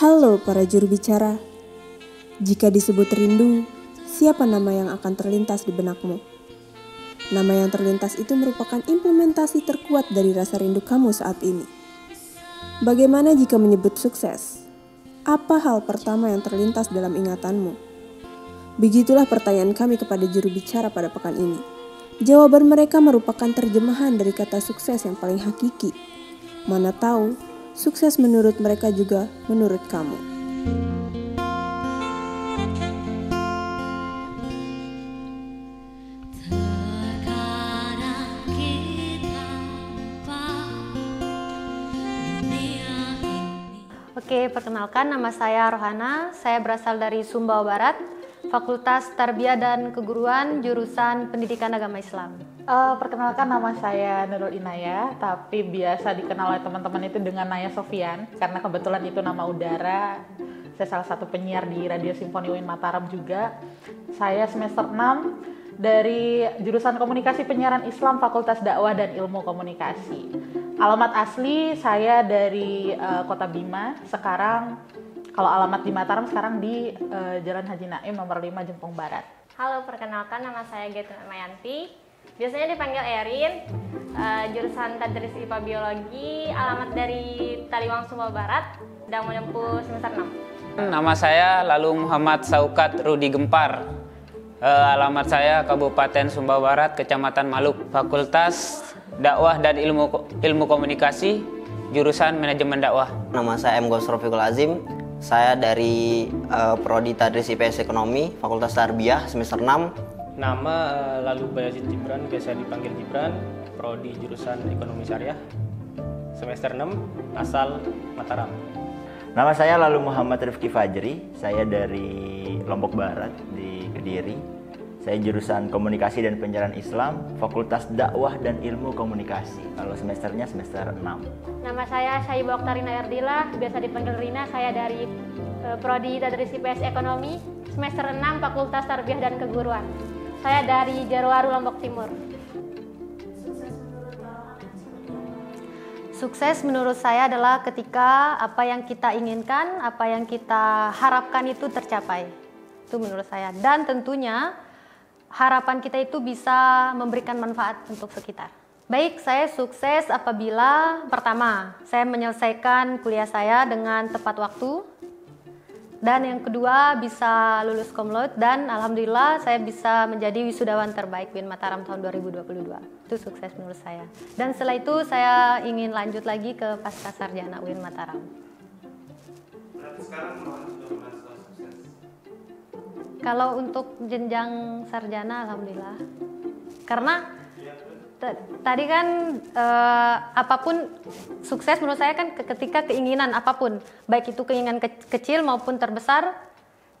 Halo para juru bicara. Jika disebut rindu, siapa nama yang akan terlintas di benakmu? Nama yang terlintas itu merupakan implementasi terkuat dari rasa rindu kamu saat ini. Bagaimana jika menyebut sukses? Apa hal pertama yang terlintas dalam ingatanmu? Begitulah pertanyaan kami kepada juru bicara pada pekan ini. Jawaban mereka merupakan terjemahan dari kata sukses yang paling hakiki. Mana tahu, sukses menurut mereka juga menurut kamu. Oke, perkenalkan nama saya Rohana. Saya berasal dari Sumbawa Barat, Fakultas Tarbiyah dan Keguruan, jurusan Pendidikan Agama Islam. Perkenalkan nama saya Nurul Inaya, tapi biasa dikenal oleh teman-teman itu dengan Naya Sofian, karena kebetulan itu nama udara. Saya salah satu penyiar di Radio Simfoni UIN Mataram juga. Saya semester 6 dari jurusan Komunikasi Penyiaran Islam, Fakultas Dakwah dan Ilmu Komunikasi. Alamat asli saya dari Kota Bima. Sekarang kalau alamat di Mataram sekarang di Jalan Haji Naim nomor 5 Jempong Barat. Halo, perkenalkan nama saya Getun Mayanti. Biasanya dipanggil Erin, jurusan Tadris IPA Biologi, alamat dari Taliwang, Sumbawa Barat, sedang menempuh semester 6. Nama saya lalu Muhammad Saukat Rudi Gempar. Alamat saya Kabupaten Sumbawa Barat, Kecamatan Maluk, Fakultas Dakwah dan Ilmu Komunikasi, jurusan Manajemen Dakwah. Nama saya M. Gosrofikul Azim. Saya dari Prodi Tadris IPS Ekonomi, Fakultas Tarbiyah, semester 6. Nama lalu Bayazid Gibran, biasa dipanggil Gibran, Prodi jurusan Ekonomi Syariah, semester 6, asal Mataram. Nama saya lalu Muhammad Rifki Fajri, saya dari Lombok Barat di Kediri. Saya jurusan Komunikasi dan Penyiaran Islam, Fakultas Dakwah dan Ilmu Komunikasi. Kalau semesternya semester 6. Nama saya Syahibah Oktarina Erdila, biasa dipanggil Rina. Saya dari Prodi Tadris IPS Ekonomi, semester 6, Fakultas Tarbiyah dan Keguruan. Saya dari Jarwaru, Lombok Timur. Sukses menurut saya adalah ketika apa yang kita inginkan, apa yang kita harapkan itu tercapai. Itu menurut saya. Dan tentunya harapan kita itu bisa memberikan manfaat untuk sekitar. Baik, saya sukses apabila pertama, saya menyelesaikan kuliah saya dengan tepat waktu. Dan yang kedua, bisa lulus cum laude, dan alhamdulillah saya bisa menjadi wisudawan terbaik UIN Mataram tahun 2022. Itu sukses menurut saya. Dan setelah itu saya ingin lanjut lagi ke pasca sarjana UIN Mataram. Berarti sekarang sudah merasa sukses? Kalau untuk jenjang sarjana, alhamdulillah. Karena tadi kan apapun sukses menurut saya kan ketika keinginan apapun, baik itu keinginan kecil maupun terbesar,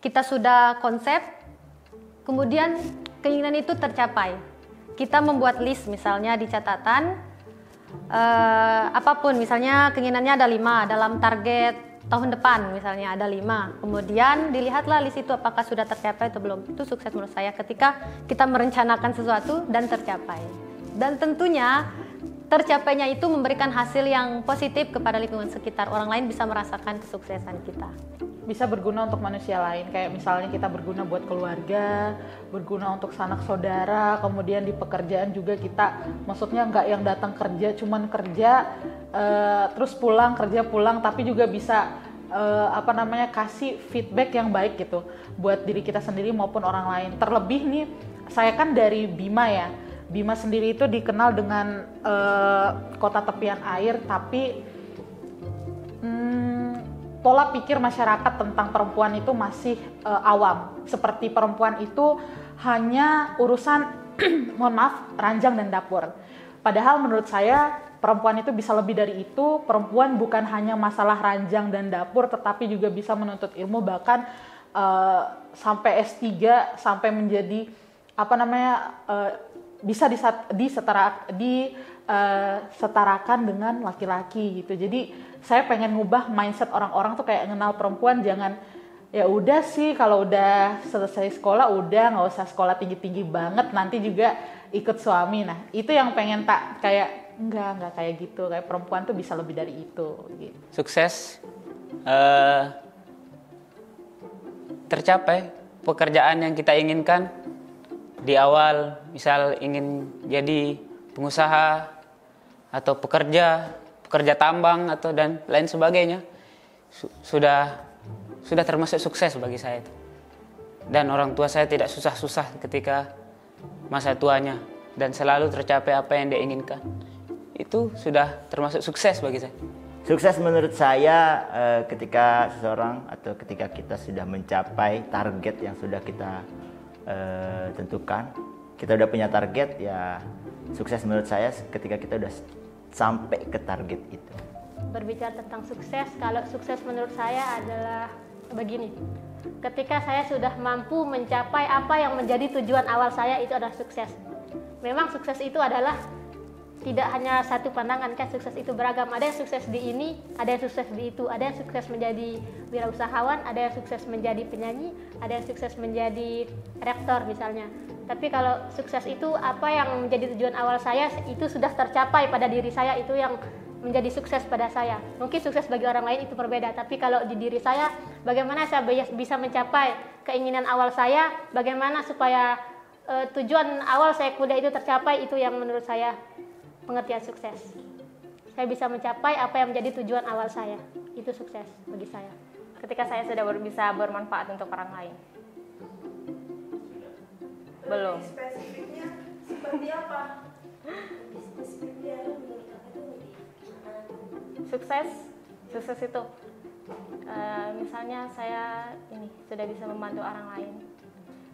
kita sudah konsep, kemudian keinginan itu tercapai. Kita membuat list misalnya di catatan, apapun misalnya keinginannya ada 5 dalam target tahun depan misalnya ada 5, kemudian dilihatlah list itu apakah sudah tercapai atau belum. Itu sukses menurut saya ketika kita merencanakan sesuatu dan tercapai. Dan tentunya tercapainya itu memberikan hasil yang positif kepada lingkungan sekitar. Orang lain bisa merasakan kesuksesan kita. Bisa berguna untuk manusia lain, kayak misalnya kita berguna buat keluarga, berguna untuk sanak saudara, kemudian di pekerjaan juga kita, maksudnya nggak yang datang kerja, cuman kerja, terus pulang, kerja pulang, tapi juga bisa kasih feedback yang baik gitu, buat diri kita sendiri maupun orang lain. Terlebih nih, saya kan dari Bima ya, Bima sendiri itu dikenal dengan kota tepian air, tapi pola pikir masyarakat tentang perempuan itu masih awam. Seperti perempuan itu hanya urusan, mohon maaf, ranjang dan dapur. Padahal menurut saya perempuan itu bisa lebih dari itu. Perempuan bukan hanya masalah ranjang dan dapur, tetapi juga bisa menuntut ilmu, bahkan sampai S3, sampai menjadi bisa disetarakan dengan laki-laki gitu. Jadi saya pengen ngubah mindset orang-orang tuh kayak ngenal perempuan jangan ya udah sih kalau udah selesai sekolah udah nggak usah sekolah tinggi-tinggi banget nanti juga ikut suami. Nah itu yang pengen kayak enggak kayak gitu, kayak perempuan tuh bisa lebih dari itu gitu. Sukses tercapai pekerjaan yang kita inginkan di awal, misal ingin jadi pengusaha atau pekerja tambang atau dan lain sebagainya, sudah termasuk sukses bagi saya itu. Dan orang tua saya tidak susah-susah ketika masa tuanya dan selalu tercapai apa yang dia inginkan. Itu sudah termasuk sukses bagi saya. Sukses menurut saya ketika seseorang atau ketika kita sudah mencapai target yang sudah kita tentukan. Kita udah punya target, ya sukses menurut saya ketika kita udah sampai ke target itu. Berbicara tentang sukses, kalau sukses menurut saya adalah begini. Ketika saya sudah mampu mencapai apa yang menjadi tujuan awal saya, itu adalah sukses. Memang sukses itu adalah tidak hanya satu pandangan, kan sukses itu beragam. Ada yang sukses di ini, ada yang sukses di itu, ada yang sukses menjadi wirausahawan, ada yang sukses menjadi penyanyi, ada yang sukses menjadi rektor misalnya. Tapi kalau sukses itu apa yang menjadi tujuan awal saya, itu sudah tercapai pada diri saya, itu yang menjadi sukses pada saya. Mungkin sukses bagi orang lain itu berbeda, tapi kalau di diri saya, bagaimana saya bisa mencapai keinginan awal saya, bagaimana supaya tujuan awal saya kuliah itu tercapai, itu yang menurut saya pengertian sukses. Saya bisa mencapai apa yang menjadi tujuan awal saya, itu sukses bagi saya. Ketika saya sudah bisa bermanfaat untuk orang lain. Belum. Spesifiknya seperti apa? Spesifiknya menurut aku itu Sukses itu misalnya saya sudah bisa membantu orang lain.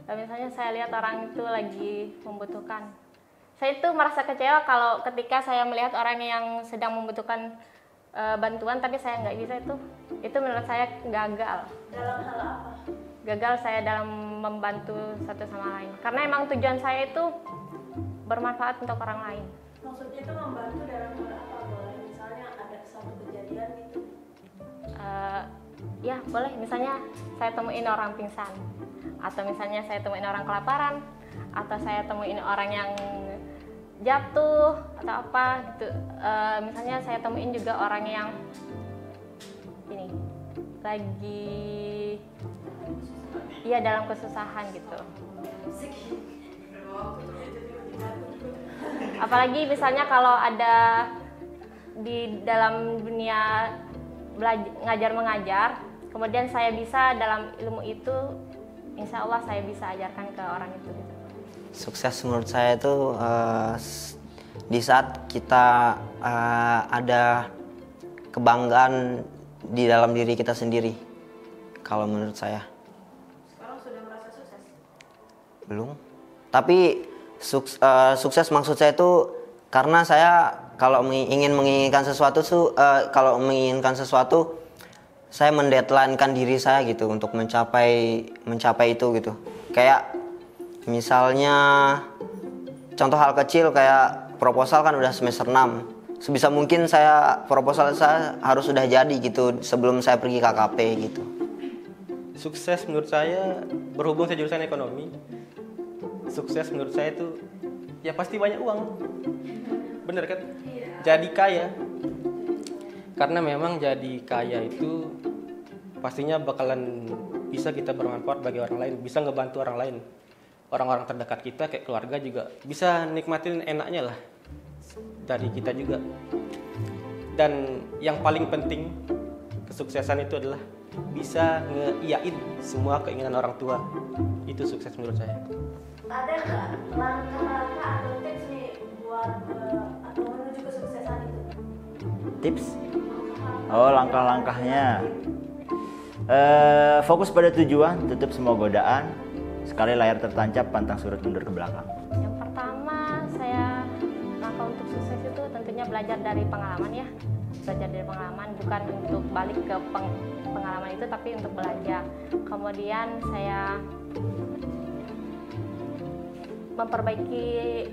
Misalnya saya lihat orang itu lagi membutuhkan. Saya itu merasa kecewa kalau ketika saya melihat orang yang sedang membutuhkan bantuan tapi saya nggak bisa, itu menurut saya gagal. dalam hal apa? Gagal saya dalam membantu satu sama lain. Karena emang tujuan saya itu bermanfaat untuk orang lain. Maksudnya itu membantu dalam hal apa? Boleh misalnya ada satu kejadian gitu? Ya boleh, misalnya saya temuin orang pingsan, atau misalnya saya temuin orang kelaparan, atau saya temuin orang yang jatuh atau apa gitu. Misalnya saya temuin juga orang yang lagi dalam kesusahan gitu. Apalagi misalnya kalau ada di dalam dunia ngajar mengajar, kemudian saya bisa dalam ilmu itu, insya Allah saya bisa ajarkan ke orang itu gitu. Sukses menurut saya itu di saat kita ada kebanggaan di dalam diri kita sendiri. Kalau menurut saya. Sekarang sudah merasa sukses? Belum. Tapi sukses maksud saya itu karena saya kalau menginginkan sesuatu, saya mendeadline-kan diri saya gitu untuk mencapai itu gitu. Kayak misalnya contoh hal kecil kayak proposal kan udah semester 6. Sebisa mungkin proposal saya harus sudah jadi gitu sebelum saya pergi KKP gitu. Sukses menurut saya, berhubung saya jurusan ekonomi, sukses menurut saya itu ya pasti banyak uang. Bener kan? Jadi kaya. Karena memang jadi kaya itu pastinya bakalan bisa kita bermanfaat bagi orang lain, bisa ngebantu orang lain. Orang-orang terdekat kita kayak keluarga juga bisa nikmatin enaknya lah dari kita juga. Dan yang paling penting kesuksesan itu adalah bisa ngeiyain semua keinginan orang tua. Itu sukses menurut saya. Ada nggak langkah-langkah atau tips nih buat atau menuju kesuksesan itu? Tips? Oh, langkah-langkahnya. Fokus pada tujuan, tutup semua godaan. Sekali layar tertancap, pantang surut mundur ke belakang. Yang pertama, langkah untuk sukses itu tentunya belajar dari pengalaman ya. Belajar dari pengalaman, bukan untuk balik ke pengalaman itu, tapi untuk belajar. Kemudian saya memperbaiki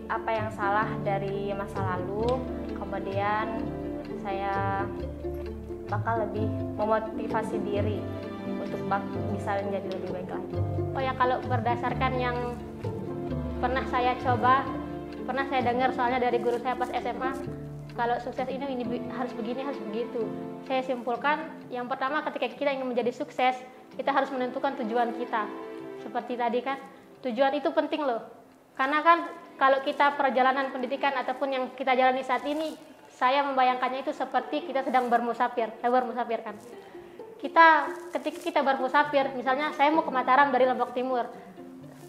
apa yang salah dari masa lalu. Kemudian saya bakal lebih memotivasi diri untuk bisa menjadi lebih baik lagi. Oh ya, kalau berdasarkan yang pernah saya coba, pernah saya dengar soalnya dari guru saya pas SMA, kalau sukses ini harus begini, harus begitu. Saya simpulkan, yang pertama ketika kita ingin menjadi sukses, kita harus menentukan tujuan kita. Seperti tadi kan, tujuan itu penting loh. Karena kan kalau kita perjalanan pendidikan ataupun yang kita jalani saat ini, saya membayangkannya itu seperti kita sedang bermusafir kan. Ketika kita bermusafir, misalnya saya mau ke Mataram dari Lombok Timur.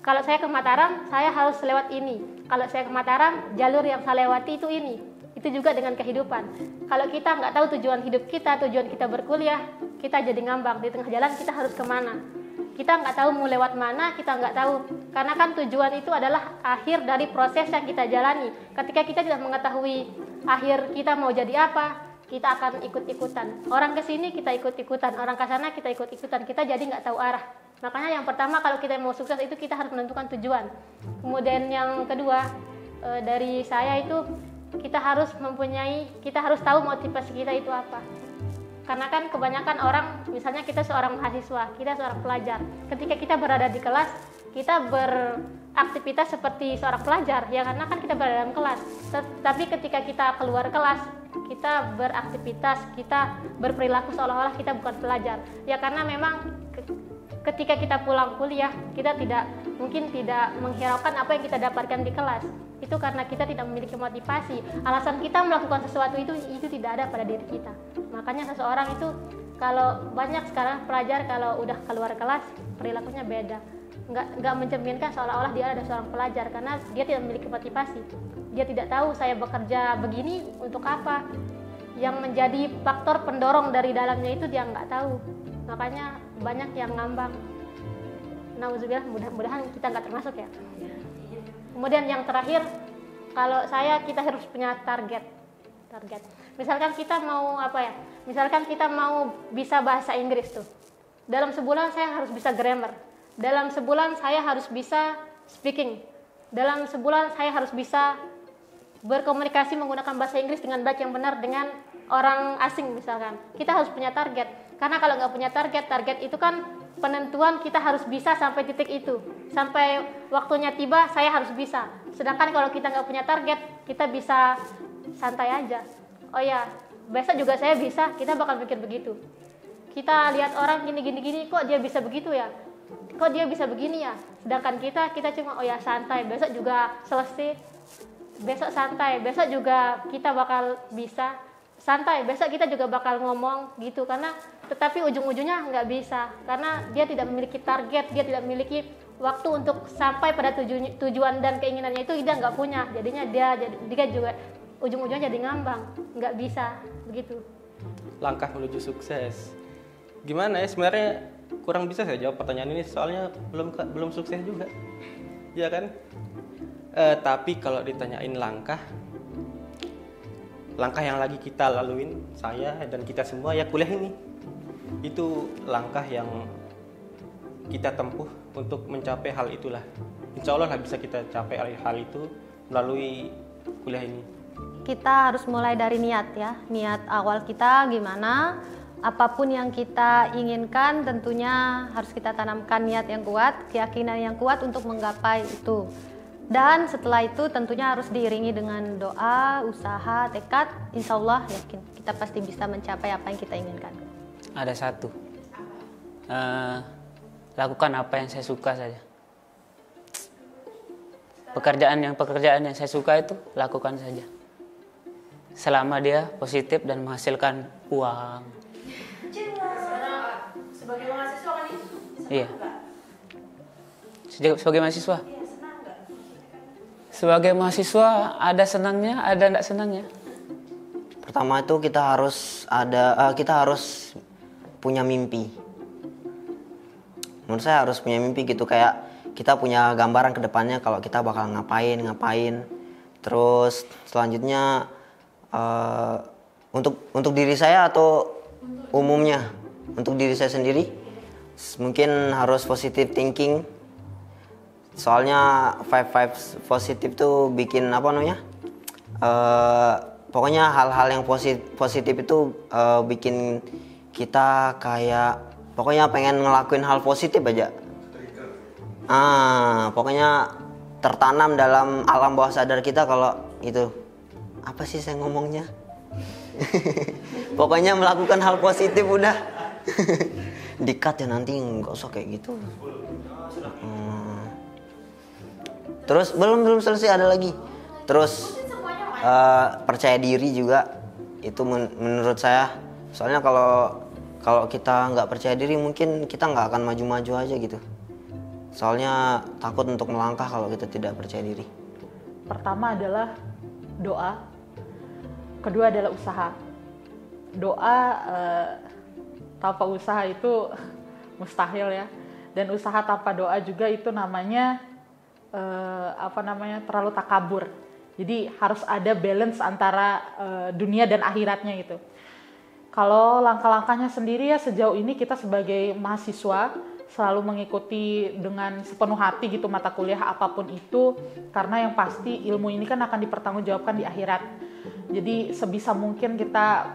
Kalau saya ke Mataram, saya harus lewat ini. Kalau saya ke Mataram, jalur yang saya lewati itu ini. Itu juga dengan kehidupan. Kalau kita nggak tahu tujuan hidup kita, tujuan kita berkuliah, kita jadi ngambang. Di tengah jalan kita harus kemana? Kita nggak tahu mau lewat mana, kita nggak tahu. Karena kan tujuan itu adalah akhir dari proses yang kita jalani. Ketika kita tidak mengetahui akhir kita mau jadi apa, kita akan ikut-ikutan. Orang ke sini kita ikut-ikutan, orang ke sana kita ikut-ikutan. Kita jadi nggak tahu arah. Makanya yang pertama kalau kita mau sukses itu kita harus menentukan tujuan. Kemudian yang kedua dari saya itu kita harus tahu motivasi kita itu apa. Karena kan kebanyakan orang, misalnya kita seorang mahasiswa, kita seorang pelajar. Ketika kita berada di kelas, kita beraktivitas seperti seorang pelajar, ya karena kan kita berada dalam kelas. Tapi ketika kita keluar kelas, kita beraktivitas, kita berperilaku seolah-olah kita bukan pelajar. Ya karena memang ketika kita pulang kuliah, kita mungkin tidak menghiraukan apa yang kita dapatkan di kelas. Itu karena kita tidak memiliki motivasi. Alasan kita melakukan sesuatu itu tidak ada pada diri kita. Makanya seseorang itu, kalau banyak sekarang pelajar kalau udah keluar kelas perilakunya beda. Nggak mencerminkan seolah-olah dia ada seorang pelajar karena dia tidak memiliki motivasi. Dia tidak tahu saya bekerja begini untuk apa. Yang menjadi faktor pendorong dari dalamnya itu dia nggak tahu. Makanya banyak yang ngambang. Nauzubillah, mudah-mudahan kita nggak termasuk ya. Kemudian yang terakhir, kalau kita harus punya target. Misalkan kita mau Misalkan kita mau bisa bahasa Inggris tuh. Dalam sebulan saya harus bisa grammar. Dalam sebulan saya harus bisa speaking. Dalam sebulan saya harus bisa berkomunikasi menggunakan bahasa Inggris dengan baik yang benar dengan orang asing misalkan. Kita harus punya target. Karena kalau nggak punya target itu kan penentuan kita harus bisa sampai titik itu. Sampai waktunya tiba saya harus bisa. Sedangkan kalau kita nggak punya target, kita bisa santai aja. Oh ya, besok juga saya bisa, kita bakal pikir begitu. Kita lihat orang gini, kok dia bisa begitu ya? Kok dia bisa begini ya? Sedangkan kita cuma oh ya santai, besok juga selesai. Besok santai, besok juga kita bakal bisa. Santai, besok kita juga bakal ngomong gitu. Tetapi ujung-ujungnya nggak bisa. Karena dia tidak memiliki target, dia tidak memiliki waktu untuk sampai pada tujuan dan keinginannya itu dia nggak punya. Jadinya dia juga ujung-ujungnya jadi ngambang, nggak bisa begitu. Langkah menuju sukses. Gimana ya, sebenarnya kurang bisa saya jawab pertanyaan ini soalnya belum sukses juga. Ya kan? Tapi kalau ditanyain langkah yang lagi kita laluin, saya dan kita semua ya kuliah ini. Itu langkah yang kita tempuh untuk mencapai hal itulah. Insya Allah lah bisa kita capai hal itu melalui kuliah ini. Kita harus mulai dari niat ya. Niat awal kita gimana? Apapun yang kita inginkan tentunya harus kita tanamkan niat yang kuat, keyakinan yang kuat untuk menggapai itu. Dan setelah itu tentunya harus diiringi dengan doa, usaha, tekad. Insya Allah yakin kita pasti bisa mencapai apa yang kita inginkan. Ada satu, lakukan apa yang saya suka saja. Pekerjaan yang saya suka itu lakukan saja. Selama dia positif dan menghasilkan uang. Sebagai mahasiswa kan itu? Iya. Sebagai mahasiswa? Sebagai mahasiswa ada senangnya, ada enggak senangnya. Pertama itu kita harus punya mimpi. Menurut saya harus punya mimpi gitu, kayak kita punya gambaran ke depannya kalau kita bakal ngapain. Terus selanjutnya untuk diri saya atau umumnya, untuk diri saya sendiri mungkin harus positive thinking. Soalnya 5 positif tuh bikin pokoknya hal-hal yang positif itu bikin kita kayak pokoknya pengen ngelakuin hal positif aja. Pokoknya tertanam dalam alam bawah sadar kita kalau itu apa sih saya ngomongnya? Pokoknya melakukan hal positif udah. Di-cut ya nanti, nggak usah kayak gitu. Terus belum selesai, ada lagi. Terus percaya diri juga itu menurut saya. Soalnya kalau kita nggak percaya diri mungkin kita nggak akan maju-maju aja gitu. Soalnya takut untuk melangkah kalau kita tidak percaya diri. Pertama adalah doa, kedua adalah usaha. Doa tanpa usaha itu mustahil ya, dan usaha tanpa doa juga itu namanya terlalu takabur. Jadi harus ada balance antara dunia dan akhiratnya gitu. Kalau langkah-langkahnya sendiri ya, sejauh ini kita sebagai mahasiswa selalu mengikuti dengan sepenuh hati gitu mata kuliah apapun itu, karena yang pasti ilmu ini kan akan dipertanggungjawabkan di akhirat. Jadi sebisa mungkin kita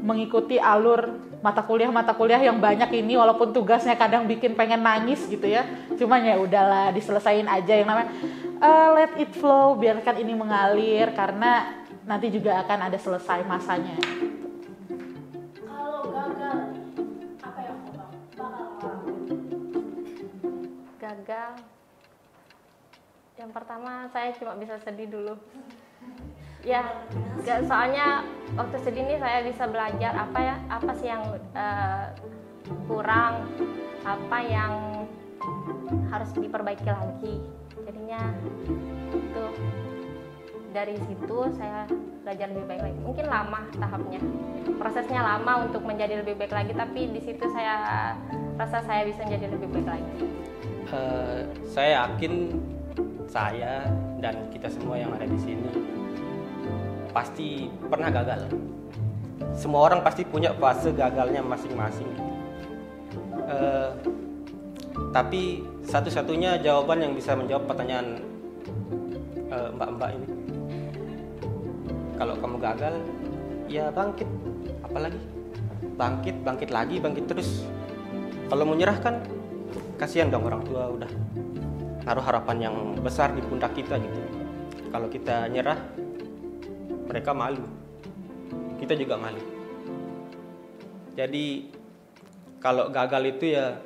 mengikuti alur mata kuliah yang banyak ini, walaupun tugasnya kadang bikin pengen nangis gitu ya, cuman ya udahlah diselesain aja, yang namanya let it flow, biarkan ini mengalir, karena nanti juga akan ada selesai masanya. Kalau gagal, apa yang bakal lakukan? Gagal, yang pertama saya cuma bisa sedih dulu. Ya, soalnya waktu sedih ini saya bisa belajar apa sih yang kurang, apa yang harus diperbaiki lagi. Jadinya itu dari situ saya belajar lebih baik lagi. Mungkin lama tahapnya, prosesnya lama untuk menjadi lebih baik lagi, tapi di situ saya rasa saya bisa menjadi lebih baik lagi. Saya yakin saya dan kita semua yang ada di sini pasti pernah gagal. Semua orang pasti punya fase gagalnya masing-masing. Tapi satu-satunya jawaban yang bisa menjawab pertanyaan mbak-mbak ini, kalau kamu gagal, ya bangkit. Apalagi bangkit lagi, bangkit terus. Kalau mau nyerah kan kasihan dong, orang tua udah naruh harapan yang besar di pundak kita gitu. Kalau kita nyerah, mereka malu, kita juga malu. Jadi kalau gagal itu ya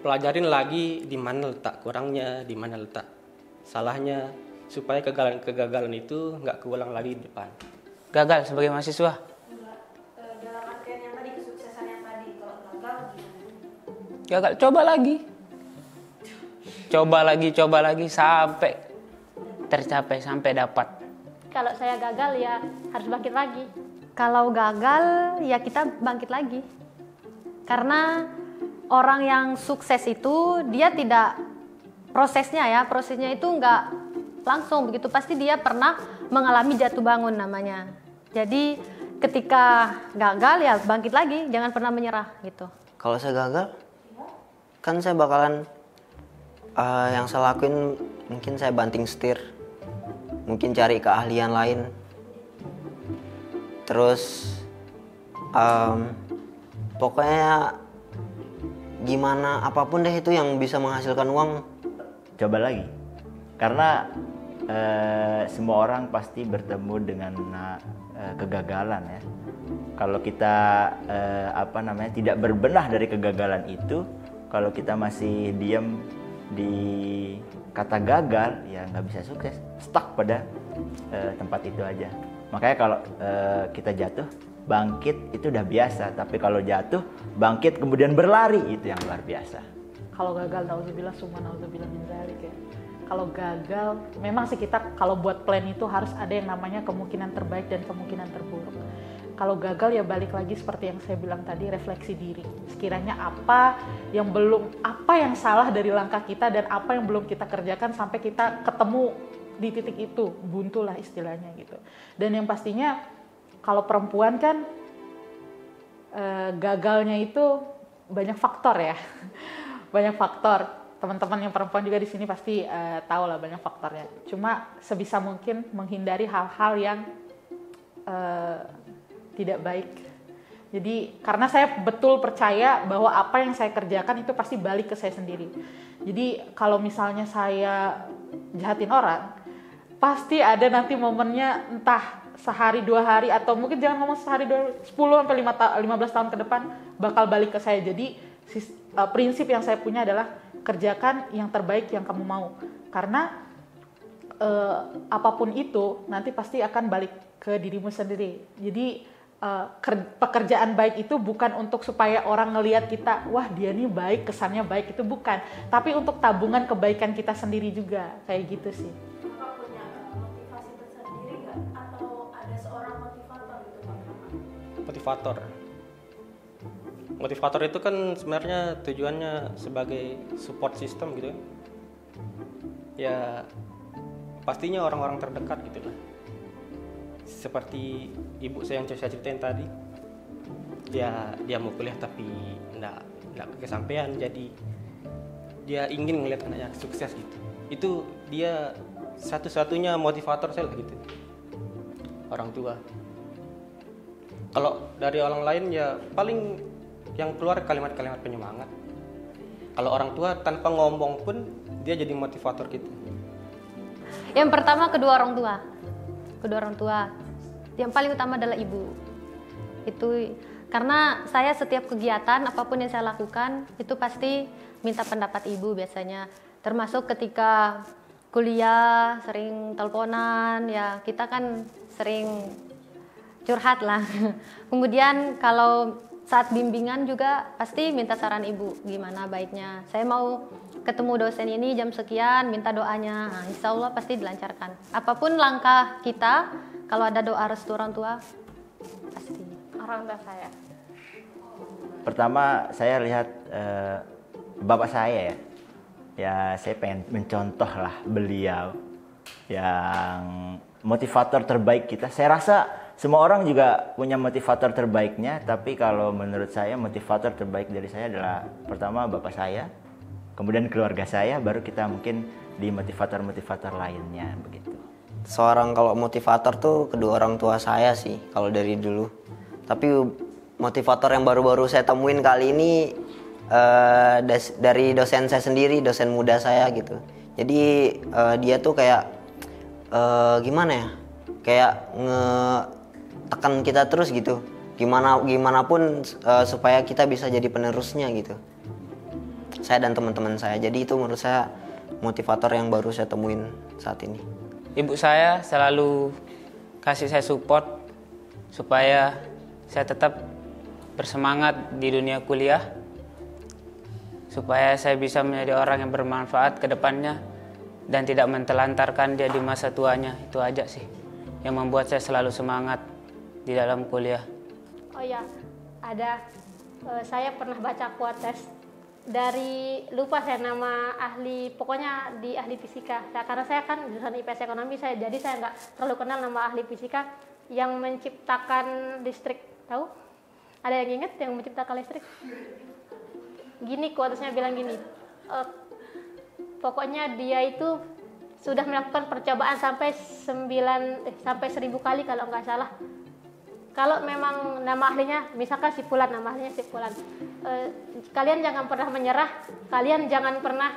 pelajarin lagi di mana letak kurangnya, di mana letak salahnya, supaya kegagalan itu nggak keulang lagi di depan. Gagal sebagai mahasiswa? Dalam artian yang tadi, kesuksesan yang tadi, kalau gagal gimana? Gagal, coba lagi sampai tercapai, sampai dapat. Kalau saya gagal ya harus bangkit lagi. Kalau gagal ya kita bangkit lagi. Karena orang yang sukses itu dia tidak prosesnya itu nggak langsung begitu, pasti dia pernah mengalami jatuh bangun namanya. Jadi ketika gagal ya bangkit lagi, jangan pernah menyerah gitu. Kalau saya gagal, kan saya bakalan yang saya lakuin mungkin saya banting setir, mungkin cari keahlian lain, terus pokoknya gimana apapun deh itu yang bisa menghasilkan uang. Coba lagi, karena semua orang pasti bertemu dengan kegagalan ya. Kalau kita tidak berbenah dari kegagalan itu, kalau kita masih diam di kata gagal, ya nggak bisa sukses, stuck pada tempat itu aja. Makanya kalau kita jatuh, bangkit itu udah biasa, tapi kalau jatuh, bangkit kemudian berlari itu yang luar biasa. Kalau gagal, nauzubillah summa nauzubillah min dzalik ya. Kalau gagal, memang sih kita kalau buat plan itu harus ada yang namanya kemungkinan terbaik dan kemungkinan terburuk. Kalau gagal ya balik lagi seperti yang saya bilang tadi, refleksi diri. Sekiranya apa yang salah dari langkah kita dan apa yang belum kita kerjakan sampai kita ketemu di titik itu, buntu lah istilahnya gitu. Dan yang pastinya kalau perempuan kan gagalnya itu banyak faktor ya. Banyak faktor. Teman-teman yang perempuan juga di sini pasti tahu lah banyak faktornya. Cuma sebisa mungkin menghindari hal-hal yang tidak baik. Jadi karena saya betul percaya bahwa apa yang saya kerjakan itu pasti balik ke saya sendiri. Jadi kalau misalnya saya jahatin orang, pasti ada nanti momennya, entah sehari 2 hari atau mungkin jangan ngomong sehari 2, 10 sampai 15 tahun ke depan bakal balik ke saya. Jadi prinsip yang saya punya adalah kerjakan yang terbaik yang kamu mau, karena apapun itu nanti pasti akan balik ke dirimu sendiri. Jadi pekerjaan baik itu bukan untuk supaya orang ngelihat kita, wah dia nih baik, kesannya baik, itu bukan, tapi untuk tabungan kebaikan kita sendiri juga, kayak gitu sih. Kakak punya motivasi tersendiri nggak? Atau ada seorang motivator gitu Pak? Motivator itu kan sebenarnya tujuannya sebagai support system gitu kan. Ya pastinya orang-orang terdekat gitu lah. Seperti ibu saya yang saya ceritain tadi, dia mau kuliah tapi enggak kesampaian, jadi dia ingin melihat anaknya sukses gitu. Itu dia satu-satunya motivator saya lah gitu, orang tua. Kalau dari orang lain ya paling yang keluar kalimat-kalimat penyemangat. Kalau orang tua tanpa ngomong pun dia jadi motivator gitu. Yang pertama kedua orang tua. Yang paling utama adalah ibu. Itu karena saya setiap kegiatan apapun yang saya lakukan itu pasti minta pendapat ibu biasanya. Termasuk ketika kuliah sering teleponan, ya kita kan sering curhat lah. Kemudian kalau saat bimbingan juga pasti minta saran ibu gimana baiknya. Saya mau ketemu dosen ini jam sekian, minta doanya. Nah, insya Allah pasti dilancarkan. Apapun langkah kita, kalau ada doa restu orang tua, pasti. Orang tua saya. Pertama saya lihat bapak saya ya. Ya saya pengen mencontoh lah beliau yang motivator terbaik kita. Saya rasa semua orang juga punya motivator terbaiknya, tapi kalau menurut saya motivator terbaik dari saya adalah pertama bapak saya, kemudian keluarga saya, baru kita mungkin di motivator-motivator lainnya begitu. Seorang kalau motivator tuh kedua orang tua saya sih kalau dari dulu. Tapi motivator yang baru-baru saya temuin kali ini dari dosen saya sendiri, dosen muda saya gitu. Jadi dia tuh kayak gimana ya? Kayak ngetekan kita terus gitu. Gimana pun supaya kita bisa jadi penerusnya gitu. Saya dan teman-teman saya. Jadi itu menurut saya motivator yang baru saya temuin saat ini. Ibu saya selalu kasih saya support supaya saya tetap bersemangat di dunia kuliah, supaya saya bisa menjadi orang yang bermanfaat ke depannya dan tidak mentelantarkan dia di masa tuanya. Itu aja sih yang membuat saya selalu semangat di dalam kuliah. Oh ya, ada saya pernah baca quotes dari, lupa saya nama ahli, pokoknya di ahli fisika. Karena saya kan jurusan IPS ekonomi, jadi saya nggak terlalu kenal nama ahli fisika yang menciptakan listrik. Tahu? Ada yang ingat yang menciptakan listrik? Gini quotesnya bilang gini, pokoknya dia itu sudah melakukan percobaan sampai 1000 kali kalau nggak salah. Kalau memang nama ahlinya, misalkan si Fulan, nama ahlinya si Fulan, kalian jangan pernah menyerah, kalian jangan pernah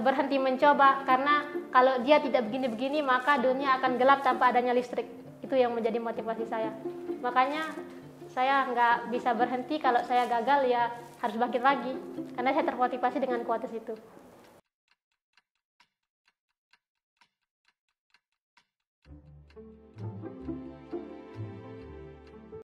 berhenti mencoba, karena kalau dia tidak begini-begini maka dunia akan gelap tanpa adanya listrik. Itu yang menjadi motivasi saya. Makanya saya nggak bisa berhenti, kalau saya gagal ya harus bangkit lagi, karena saya termotivasi dengan quotes itu.